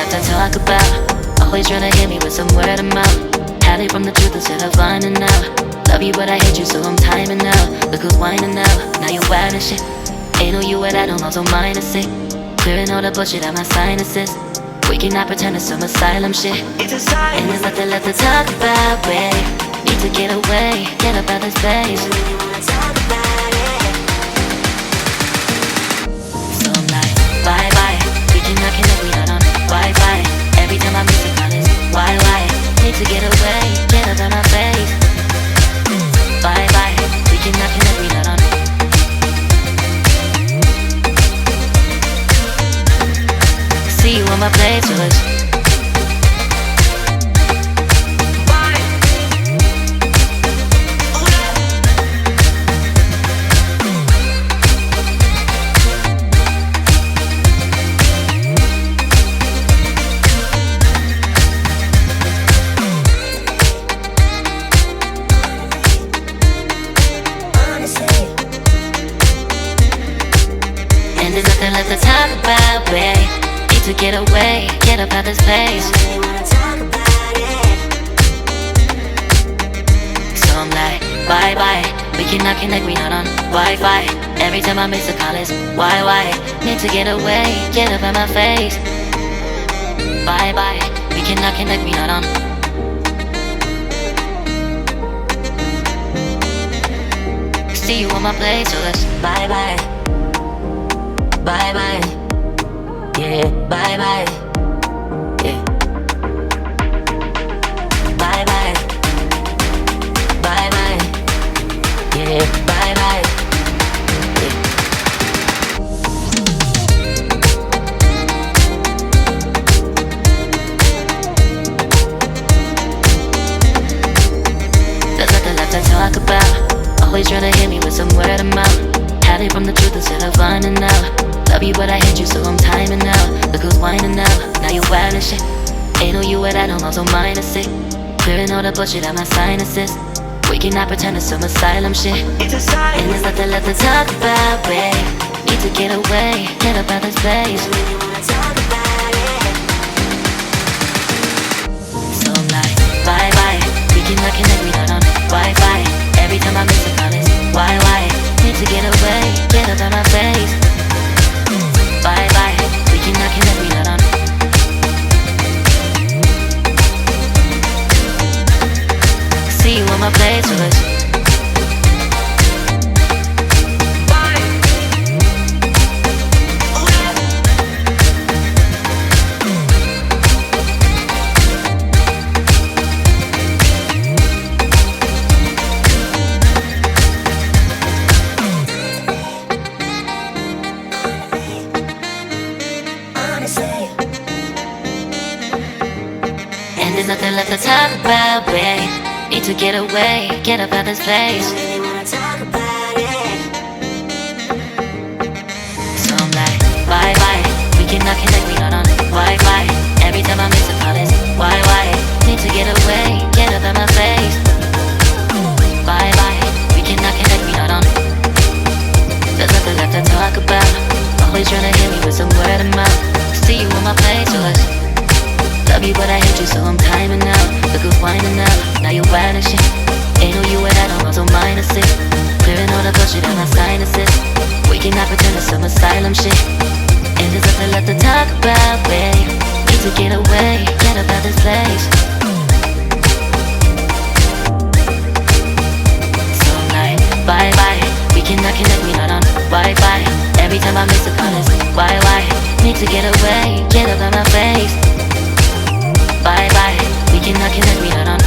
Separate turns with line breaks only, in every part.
lot to talk about. Always trying to hit me with some word of mouth. Hide from the truth instead of finding out. Love you but I hate you so I'm timing out. Look who's whining now, now you wild and shit. Ain't no you at I don't also minus it. Clearing all the bullshit out my sinuses. We cannot pretend it's some asylum shit. And there's nothing left to talk about, babe. Need to get away, get up out of this place. So I'm like, bye bye. We cannot connect, we not on Wi-Fi. Every time I miss a call it's why? Need to get away, get up out my face. Bye bye. We cannot connect, we not on. See you on my playlist. And there's nothing left to talk about, babe. Need to get away, get up out this place. So I'm like, bye bye. We cannot connect, we not on Wi-Fi. Every time I miss a call it's why? Need to get away, get up out my face. Bye bye. We cannot connect, we not on. See you on my place, so let's bye bye. Bye bye. Yeah, bye bye. Yeah. Bye bye. Bye bye. Yeah, bye bye. Yeah. There's nothing left to talk about. Always trying to hit me with some word of mouth. Hide from the truth instead of finding out. Love you but I hate you so I'm timing out. Look who's whining now, now you wild and shit. Ain't no you at I don't also minus it. Clearing all the bullshit out my sinuses. We cannot pretend it's some asylum shit. And there's nothing left to talk about, babe. Need to get away, get up out this place. So I'm like, bye bye. We cannot connect, we not on Wi-Fi. Every time I miss a call it's why? Need to get away, get up out my face. Bye bye, we cannot connect, we not on. See you on my playlist. And there's nothing left to talk about, babe. Need to get away, get up out this place. So I'm like, bye bye. We cannot connect, we not on Wi-Fi. Every time I miss a call it's why? Need to get away, get up out my face. Bye bye. We cannot connect, we not on. There's nothing left to talk about. Always trying to hit me with some word of mouth. See you on my playlist. Love you but I hate you so I'm timing out. Look who's whining now, now you wild and shit. Ain't no you at I don't also minus it. Clearing all the bullshit out my sinuses. We cannot pretend it's some asylum shit. And there's nothing left to talk about, babe. Need to get away, get up out this place. So I'm like, bye bye. We cannot connect, we not on Wi-Fi. Every time I miss a call it's why? Need to get away, get up out my face. Bye bye, we cannot connect, we not on.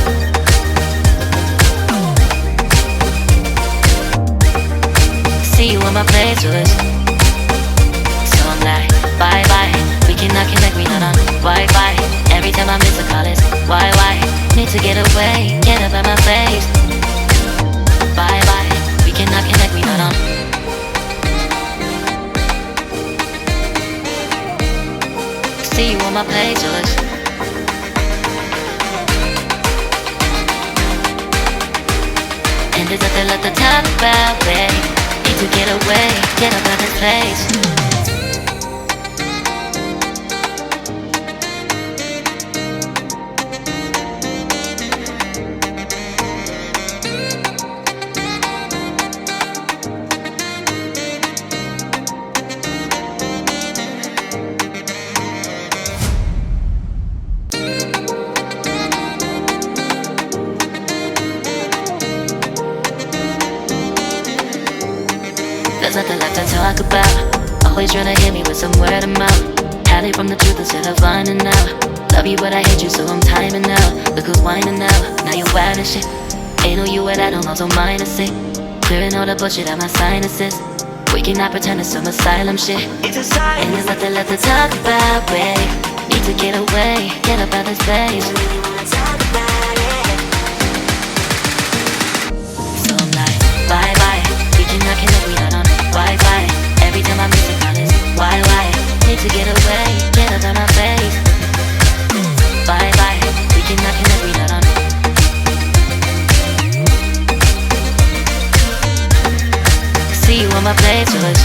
See you on my playlist. So I'm like, bye bye. We cannot connect, we not on Wi-Fi. Every time I miss a call it's why? Need to get away, get up out my face. Bye bye, we cannot connect, we not on. See you on my playlist. And there's nothing left to talk about, babe. Need to get away, get up out this place. There's nothing left to talk about. Always trying to hit me with some word of mouth. Hide it from the truth instead of finding out. Love you but I hate you so I'm timing out. Look who's whining now, now you wild and shit. Ain't no you what I don't know, so mine is sick. Clearing all the bullshit out my sinuses. We cannot pretend it's some asylum shit. It's a sign. And there's nothing left to talk about, babe. Need to get away, get up out this place. I really wanna talk about it. So I'm like, bye bye. We cannot connect, we not on Wi-Fi. Every time I miss a call it's why? Need to get away, get up out my face. Bye bye. We cannot connect, we not on. See you on my playlist.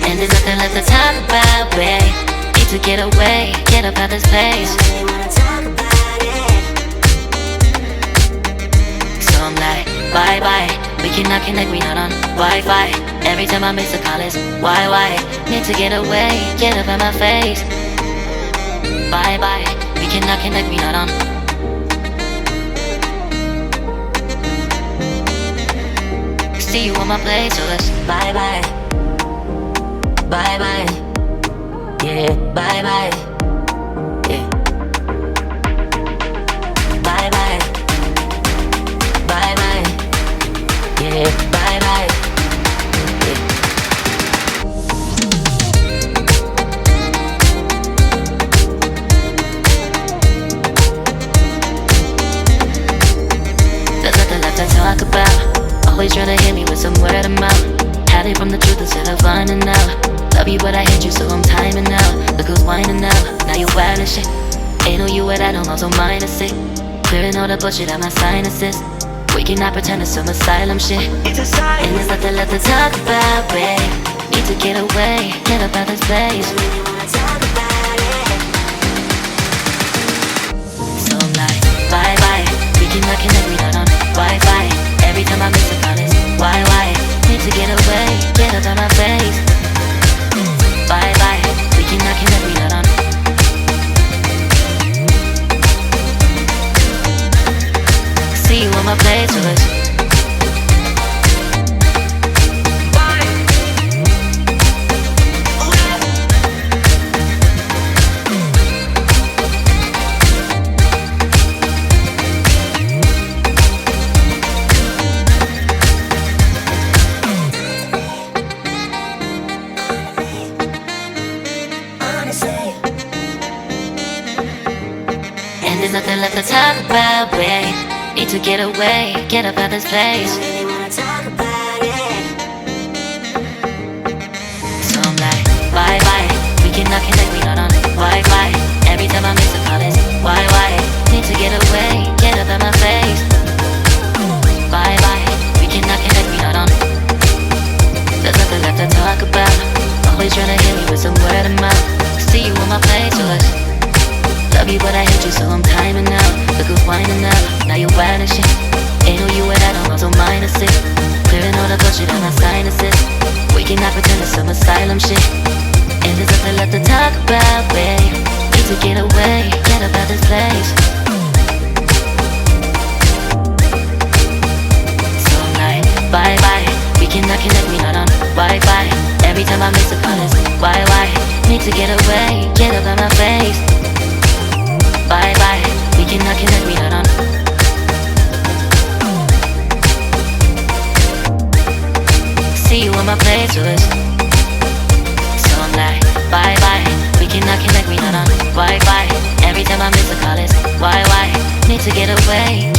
And there's nothing left to talk about, babe. Need to get away, get up out this place. I really wanna talk about it. So I'm like, bye bye. We cannot connect, we not on Wi-Fi. Every time I miss a call it's why? Need to get away, get up out my face. Bye bye. We cannot connect, we not on. See you on my playlist. Bye bye. Bye bye. Yeah, bye bye. Yeah. Bye bye. Bye bye. Yeah, bye bye. Yeah. There's nothing left to talk about. Always trying to hit me with some word of mouth. Hide it from the truth instead of finding out. Love you but I hate you so I'm timing out. Look who's whining now, now you wild and shit. Ain't no you what I don't know, so mine is sick. Clearing all the bullshit out my sinuses. We cannot pretend it's some asylum shit. It's a sign. And there's nothing left to talk about, babe. Need to get away, get up out this place. I really wanna talk about it. So I'm like, bye bye. We cannot connect, we not on Wi-Fi. Every time I miss a call it's why? Need to get away, get up out my face. Bye bye, we cannot connect, we not on. See you on my playlist. And there's nothing left to talk about, babe. Need to get away, get up out this place. I really wanna talk about it. So I'm like, bye bye. We cannot connect, we not on Wi-Fi. Every time I miss a call it's why? Need to get away, get up out my face. Bye bye. We cannot connect, we not on. There's nothing left to talk about. Always trying to hit me with some word of mouth. See you on my playlist. Love you but I hate you so I'm timing out. Look who's whining now, now you wild and shit. Ain't no you what I don't know, so mine is sick. Clearing all the bullshit out my sinuses. We cannot pretend it's some asylum shit. And there's nothing left to talk about, babe. Need to get away, get up out this place. So I'm like, bye bye. We cannot connect, we not on Wi-Fi. Every time I miss a call it's why? Need to get away, get up out my face. Bye bye, we cannot connect, we not on. See you on my playlist. So I'm like, bye bye. We cannot connect, we not on Wi-Fi. Every time I miss a call it's why? Need to get away.